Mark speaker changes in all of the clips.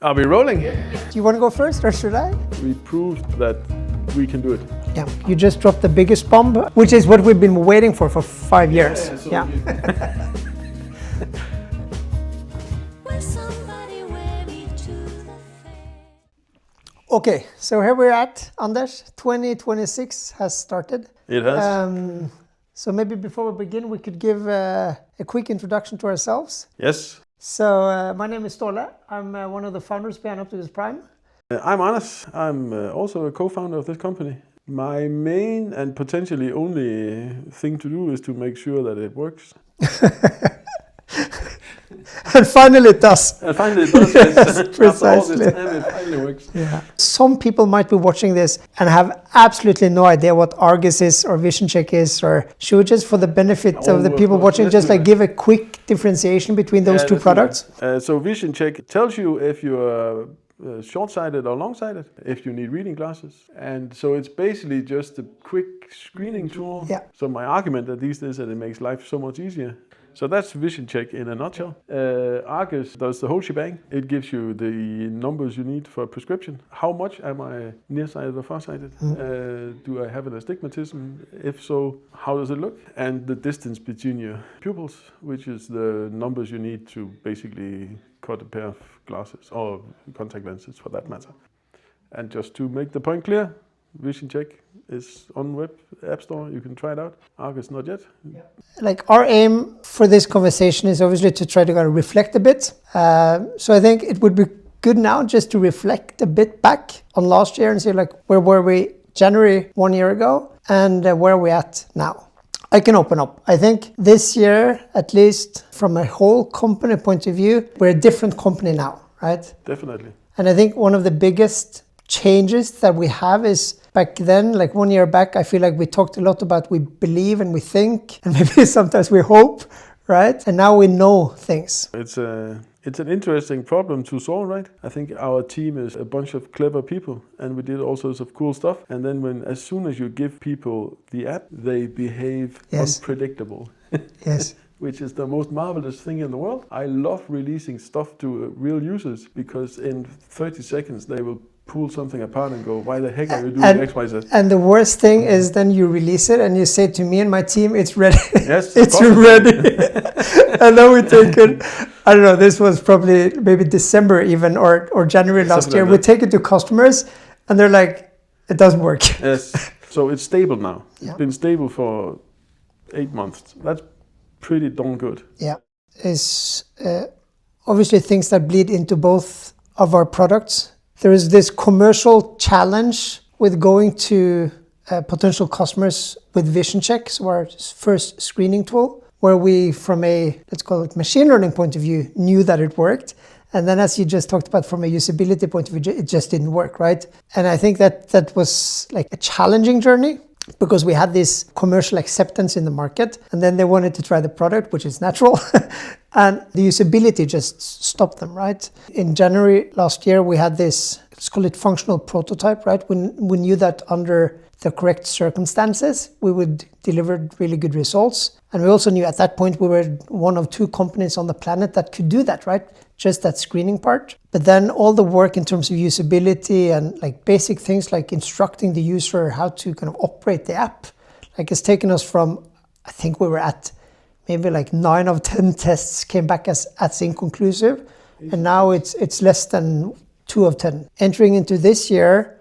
Speaker 1: Are we rolling?
Speaker 2: Do you want to go first or should I?
Speaker 1: We proved that we can do it.
Speaker 2: Yeah, you just dropped the biggest bomb, which is what we've been waiting for 5 years. Yeah. Okay, so here we're at, Anders. 2026 has started.
Speaker 1: It has.
Speaker 2: So maybe before we begin, we could give a quick introduction to ourselves.
Speaker 1: Yes.
Speaker 2: So my name is Ståle. I'm one of the founders behind OptikosPrime.
Speaker 1: I'm Anders. I'm also a co-founder of this company. My main and potentially only thing to do is to make sure that it works.
Speaker 2: And finally it does.
Speaker 1: And finally it does.
Speaker 2: Yes, precisely.
Speaker 1: After all this time, it finally works.
Speaker 2: Yeah. Some people might be watching this and have absolutely no idea what Argus is or Vision Check is, or should we just, for the benefit of the people watching, just like give a quick differentiation between those two products?
Speaker 1: So Vision Check tells you if you're short-sighted or long-sighted, if you need reading glasses. And so it's basically just a quick screening tool.
Speaker 2: Yeah.
Speaker 1: So my argument at least is that it makes life so much easier. So that's Vision Check in a nutshell. Argus does the whole shebang. It gives you the numbers you need for a prescription. How much am I nearsighted or farsighted? Do I have an astigmatism? If so, how does it look? And the distance between your pupils, which is the numbers you need to basically cut a pair of glasses or contact lenses for that matter. And just to make the point clear, Vision Check is on web app store. You can try it out. Argus not yet.
Speaker 2: Yeah. Like our aim for this conversation is obviously to try to kind of reflect a bit. So I think it would be good now just to reflect a bit back on last year and see like where were we January 1 year ago and where are we at now. I can open up. I think this year, at least from a whole company point of view, we're a different company now, right?
Speaker 1: Definitely.
Speaker 2: And I think one of the biggest changes that we have is back then, like 1 year back, I feel like we talked a lot about we believe and we think and maybe sometimes we hope, right? And now we know things.
Speaker 1: It's an interesting problem to solve, right? I think our team is a bunch of clever people and we did all sorts of cool stuff. And then as soon as you give people the app, they behave unpredictable.
Speaker 2: Yes.
Speaker 1: Which is the most marvelous thing in the world. I love releasing stuff to real users because in 30 seconds they will pull something apart and go, why the heck are you doing X, Y, Z?
Speaker 2: And the worst thing is then you release it and you say to me and my team, it's ready.
Speaker 1: Yes,
Speaker 2: it's ready. And then we take it, I don't know, this was probably maybe December even or January last year. We take it to customers and they're like, it doesn't work.
Speaker 1: Yes, so it's stable now.
Speaker 2: Yeah.
Speaker 1: It's been stable for 8 months. That's pretty darn good.
Speaker 2: Yeah, it's obviously things that bleed into both of our products. There is this commercial challenge with going to potential customers with Vision Checks, our first screening tool, where we, from a, let's call it machine learning point of view, knew that it worked. And then as you just talked about from a usability point of view, it just didn't work, right? And I think that was like a challenging journey because we had this commercial acceptance in the market and then they wanted to try the product, which is natural. And the usability just stopped them, right? In January last year, we had this, let's call it functional prototype, right? We knew that under the correct circumstances, we would deliver really good results. And we also knew at that point we were one of 2 companies on the planet that could do that, right? Just that screening part. But then all the work in terms of usability and like basic things like instructing the user how to kind of operate the app, like it's taken us from, I think we were at maybe like 9 of 10 tests came back as inconclusive. And now it's less than 2 of 10. Entering into this year,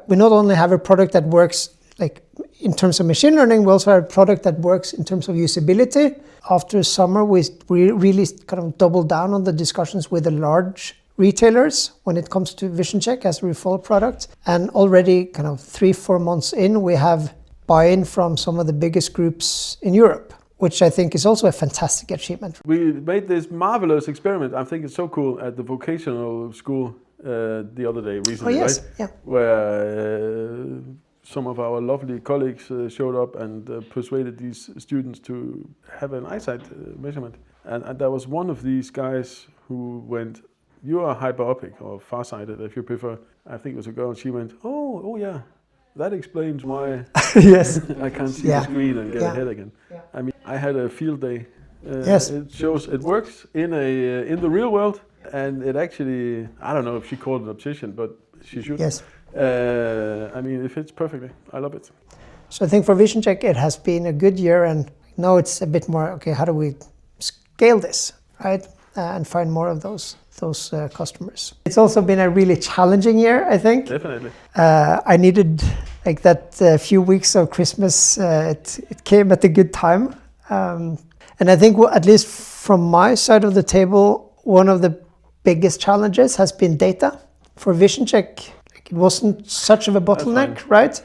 Speaker 2: we not only have a product that works like in terms of machine learning, we also have a product that works in terms of usability. After summer, we really kind of doubled down on the discussions with the large retailers when it comes to Vision Check as a referral product. And already kind of 3-4 months in, we have buy-in from some of the biggest groups in Europe, which I think is also a fantastic achievement.
Speaker 1: We made this marvelous experiment. I think it's so cool at the vocational school the other day recently,
Speaker 2: yes.
Speaker 1: right?
Speaker 2: Yeah.
Speaker 1: Where some of our lovely colleagues showed up and persuaded these students to have an eyesight measurement. And there was one of these guys who went, you are hyperopic or farsighted if you prefer. I think it was a girl. She went, oh yeah, that explains why
Speaker 2: yes.
Speaker 1: I can't see the screen and get ahead again. Yeah. I mean, I had a field day.
Speaker 2: Yes.
Speaker 1: It shows it works in the real world. And it actually, I don't know if she called it obsession, but she should.
Speaker 2: Yes.
Speaker 1: I mean, it fits perfectly. I love it.
Speaker 2: So I think for Vision Check, it has been a good year, and now it's a bit more, okay, how do we scale this, right? And find more of those customers. It's also been a really challenging year, I think.
Speaker 1: Definitely.
Speaker 2: I needed like that few weeks of Christmas. It came at a good time. And I think at least from my side of the table, one of the biggest challenges has been data. For Vision Check, it wasn't such of a bottleneck, right?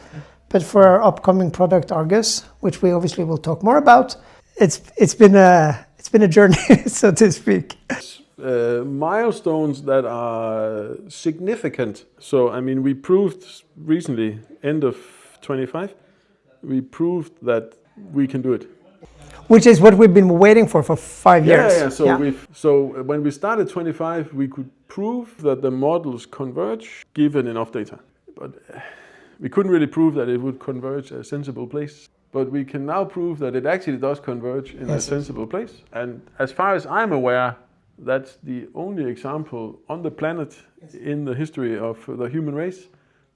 Speaker 2: But for our upcoming product Argus, which we obviously will talk more about, it's been a journey, so to speak.
Speaker 1: Milestones that are significant. So, I mean, we proved recently, end of 25, we proved that we can do it.
Speaker 2: Which is what we've been waiting for 5 years.
Speaker 1: Yeah. So when we started 25, we could prove that the models converge given enough data. But we couldn't really prove that it would converge a sensible place. But we can now prove that it actually does converge in a sensible place. And as far as I'm aware, that's the only example on the planet in the history of the human race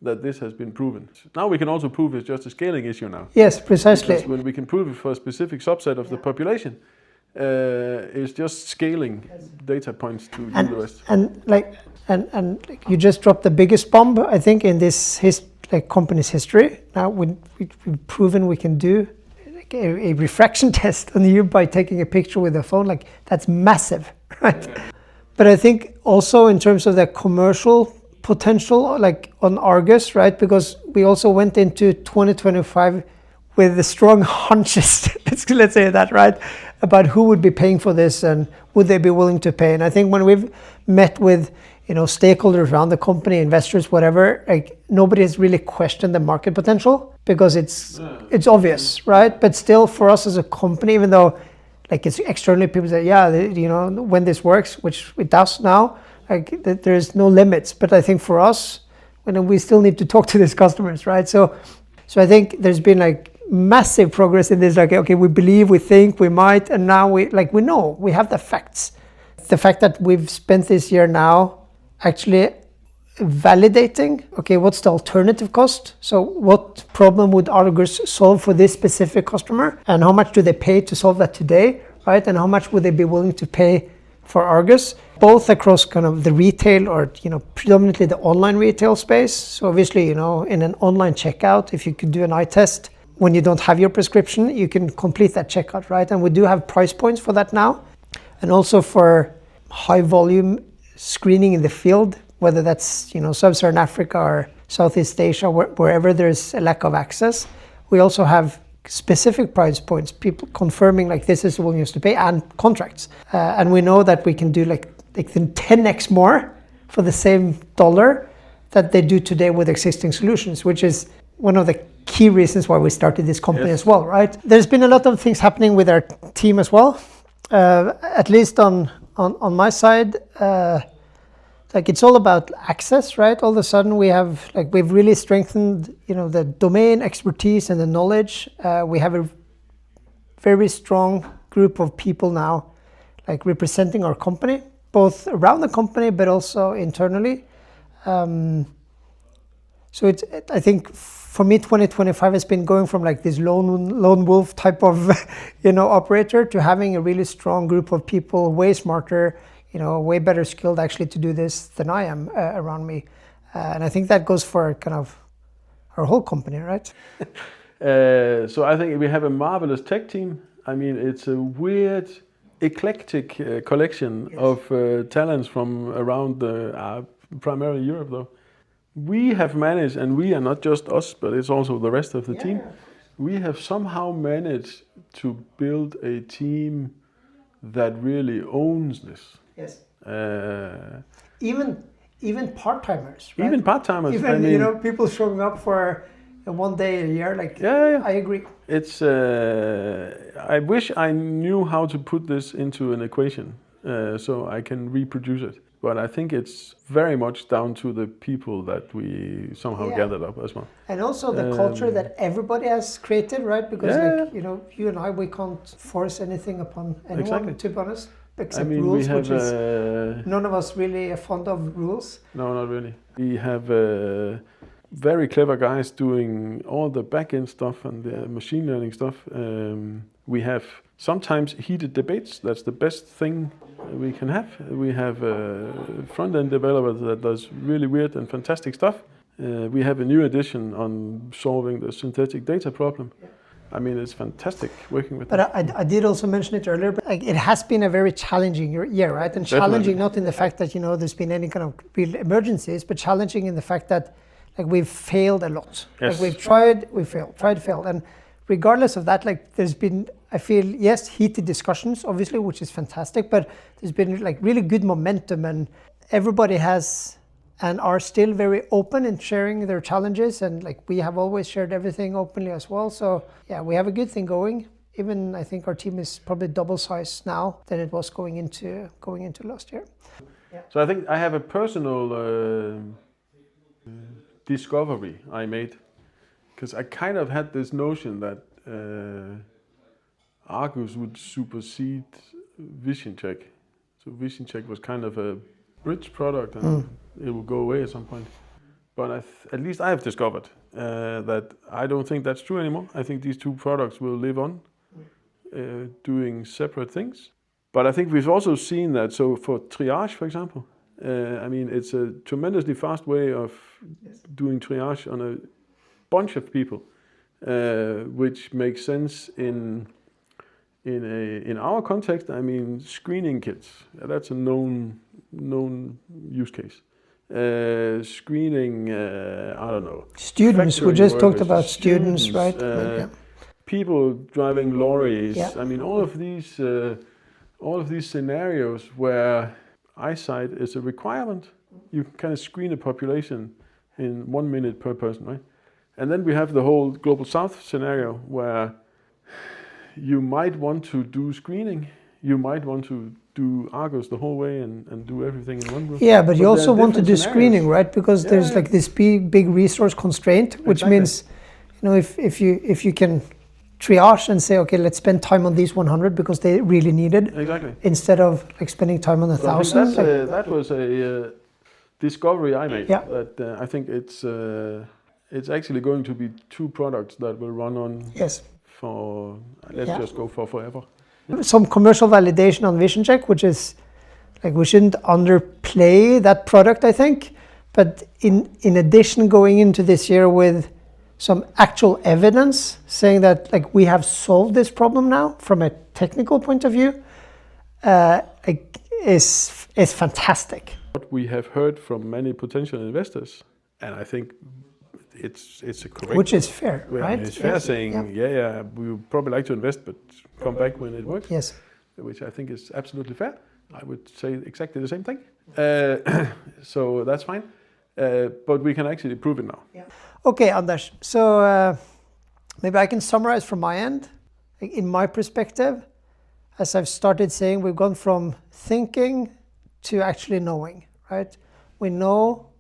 Speaker 1: that this has been proven. Now we can also prove it's just a scaling issue now.
Speaker 2: Yes, precisely.
Speaker 1: Because when we can prove it for a specific subset of the population, it's just scaling data points to do the rest.
Speaker 2: And you just dropped the biggest bomb, I think, in this company's history. Now we've proven we can do a refraction test on you by taking a picture with a phone. Like, that's massive, right? Yeah. But I think also in terms of the commercial potential, like on Argus, right? Because we also went into 2025 with the strong hunches, let's say that, right? About who would be paying for this and would they be willing to pay. And I think when we've met with stakeholders around the company, investors, whatever, like nobody has really questioned the market potential because it's obvious, right? But still, for us as a company, even though like it's externally, people say, when this works, which it does now, like there's no limits. But I think for us, when we still need to talk to these customers, right? So I think there's been like massive progress in this. Like, okay, we believe, we think, we might, and now we know, we have the facts. The fact that we've spent this year now actually validating, okay, what's the alternative cost? So what problem would Argus solve for this specific customer? And how much do they pay to solve that today, right? And how much would they be willing to pay for Argus, both across kind of the retail or, predominantly the online retail space. So obviously, in an online checkout, if you could do an eye test when you don't have your prescription, you can complete that checkout, right? And we do have price points for that now. And also for high volume screening in the field, whether that's Sub-Saharan Africa or Southeast Asia, wherever there's a lack of access, we also have specific price points, people confirming like this is the willingness to pay, and contracts. And we know that we can do like 10x more for the same dollar that they do today with existing solutions, which is one of the key reasons why we started this company as well, right? There's been a lot of things happening with our team as well. At least on my side, like it's all about access, right? All of a sudden we've really strengthened, the domain expertise and the knowledge. We have a very strong group of people now, like representing our company, both around the company, but also internally. So I think for me, 2025 has been going from like this lone wolf type of, operator to having a really strong group of people, way smarter, way better skilled actually to do this than I am around me. And I think that goes for kind of our whole company, right?
Speaker 1: So I think we have a marvelous tech team. I mean, it's a weird, eclectic collection of talents from around primarily Europe, though. We have managed, and we are not just us, but it's also the rest of the team. We have somehow managed to build a team that really owns this.
Speaker 2: Yes. Even part-timers, right?
Speaker 1: Even part-timers.
Speaker 2: Even, people showing up for 1 day a year, like,
Speaker 1: yeah.
Speaker 2: I agree.
Speaker 1: It's, I wish I knew how to put this into an equation so I can reproduce it. But I think it's very much down to the people that we somehow gathered up as well.
Speaker 2: And also the culture that everybody has created, right? Because you and I, we can't force anything upon anyone, to be honest. accept
Speaker 1: we
Speaker 2: rules,
Speaker 1: have,
Speaker 2: which is none of us really are fond of rules.
Speaker 1: No, not really. We have very clever guys doing all the back-end stuff and the machine learning stuff. We have sometimes heated debates. That's the best thing we can have. We have a front-end developer that does really weird and fantastic stuff. We have a new edition on solving the synthetic data problem. I mean, it's fantastic working with them.
Speaker 2: But I did also mention it earlier, but like, it has been a very challenging year, right? And challenging not in the fact that, there's been any kind of real emergencies, but challenging in the fact that like we've failed a lot.
Speaker 1: Yes.
Speaker 2: Like we've tried, we failed. And regardless of that, like there's been, I feel, yes, heated discussions, obviously, which is fantastic, but there's been like really good momentum, and everybody has and are still very open in sharing their challenges, and like we have always shared everything openly as well. So yeah, we have a good thing going. Even I think our team is probably double size now than it was going into last year. Yeah.
Speaker 1: So I think I have a personal discovery I made, because I kind of had this notion that Argus would supersede Vision Check. So Vision Check was kind of a bridge product, and it will go away at some point. But at least I have discovered that I don't think that's true anymore. I think these two products will live on, doing separate things. But I think we've also seen that, so for triage, for example, it's a tremendously fast way of doing triage on a bunch of people, which makes sense in our context. I mean, screening kits, that's a known use case. Screening, I don't know.
Speaker 2: Students, we just talked about students, right?
Speaker 1: People driving lorries.
Speaker 2: Yeah.
Speaker 1: I mean, all of these scenarios where eyesight is a requirement. You can kind of screen a population in 1 minute per person, right? And then we have the whole Global South scenario where you might want to do screening. You might want to do Argus the whole way and do everything in one group.
Speaker 2: Yeah, but you also want to do screening, right? Because there's like this big resource constraint, which means, if you can triage and say, okay, let's spend time on these 100 because they really need it.
Speaker 1: Exactly.
Speaker 2: Instead of like spending time on 1,000.
Speaker 1: That was a discovery I made.
Speaker 2: Yeah.
Speaker 1: That I think it's actually going to be two products that will run on.
Speaker 2: Yes.
Speaker 1: For just go for forever.
Speaker 2: Some commercial validation on Vision Check, which is like we shouldn't underplay that product, I think. But in addition, going into this year with some actual evidence saying that like we have solved this problem now from a technical point of view, is fantastic.
Speaker 1: What we have heard from many potential investors, and I think it's a correct.
Speaker 2: Which is fair,
Speaker 1: right?
Speaker 2: Right?
Speaker 1: It's fair saying, we would probably like to invest, but come back when it works.
Speaker 2: Yes.
Speaker 1: Which I think is absolutely fair. I would say exactly the same thing. So that's fine. But we can actually prove it now.
Speaker 2: Yeah. Okay, Anders. So maybe I can summarize from my end. In my perspective, as I've started saying, we've gone from thinking to actually knowing, right? We know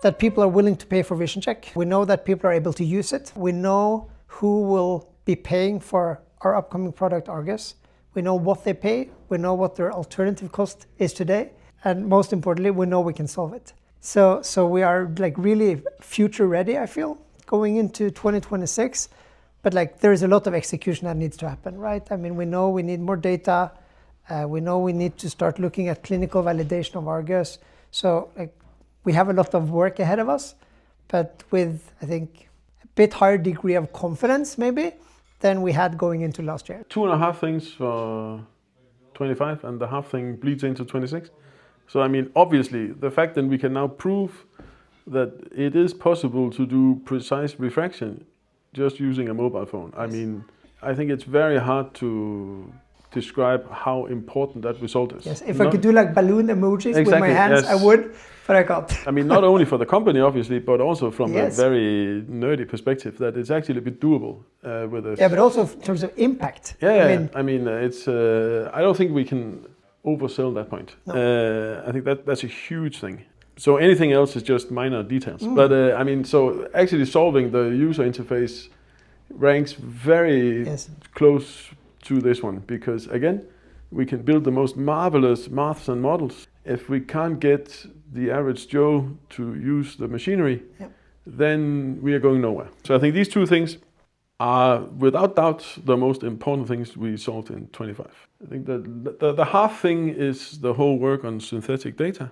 Speaker 2: that people are willing to pay for Vision Check. We know that people are able to use it. We know who will be paying for our upcoming product, Argus. We know what they pay. We know what their alternative cost is today. And most importantly, we know we can solve it. So we are like really future ready, I feel, going into 2026. But like there is a lot of execution that needs to happen, right? I mean, we know we need more data. We know we need to start looking at clinical validation of Argus. So like we have a lot of work ahead of us, but with, I think, a bit higher degree of confidence maybe than we had going into last year.
Speaker 1: 2.5 things for 25 and the half thing bleeds into 26. So I mean, obviously, the fact that we can now prove that it is possible to do precise refraction just using a mobile phone. I mean, I think it's very hard to describe how important that result is.
Speaker 2: Yes, if I could do like balloon emojis with my hands, I would, but I can't.
Speaker 1: I mean, not only for the company, obviously, but also from a very nerdy perspective, that it's actually a bit doable with a...
Speaker 2: Yeah, but also in terms of impact.
Speaker 1: I mean, it's... I don't think we can oversell that point. No. I think that's a huge thing. So anything else is just minor details. But I mean, so actually solving the user interface ranks very close to this one, because again, We can build the most marvelous maths and models. If we can't get the average Joe to use the machinery, then we are going nowhere. So I think these two things are without doubt the most important things we solved in 25. I think that the half thing is the whole work on synthetic data.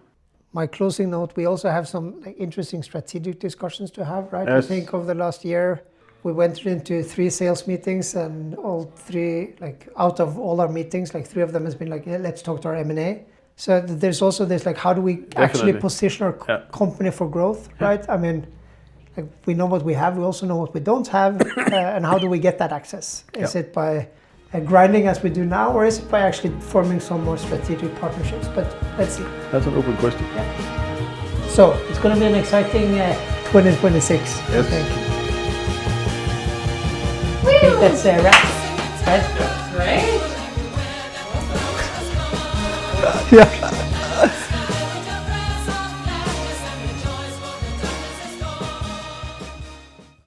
Speaker 2: My closing note, we also have some interesting strategic discussions to have, right?
Speaker 1: Yes.
Speaker 2: I think over the last year, we went into 3 sales meetings, and all 3, out of all our meetings, 3 of them has been let's talk to our M&A. So there's also this, how do we actually position our company for growth, right? I mean, we know what we have, we also know what we don't have, and how do we get that access? Is it by grinding as we do now, or is it by actually forming some more strategic partnerships? But let's see.
Speaker 1: That's an open question.
Speaker 2: Yeah. So it's going to be an exciting 2026, I think. I think that's a wrap, right?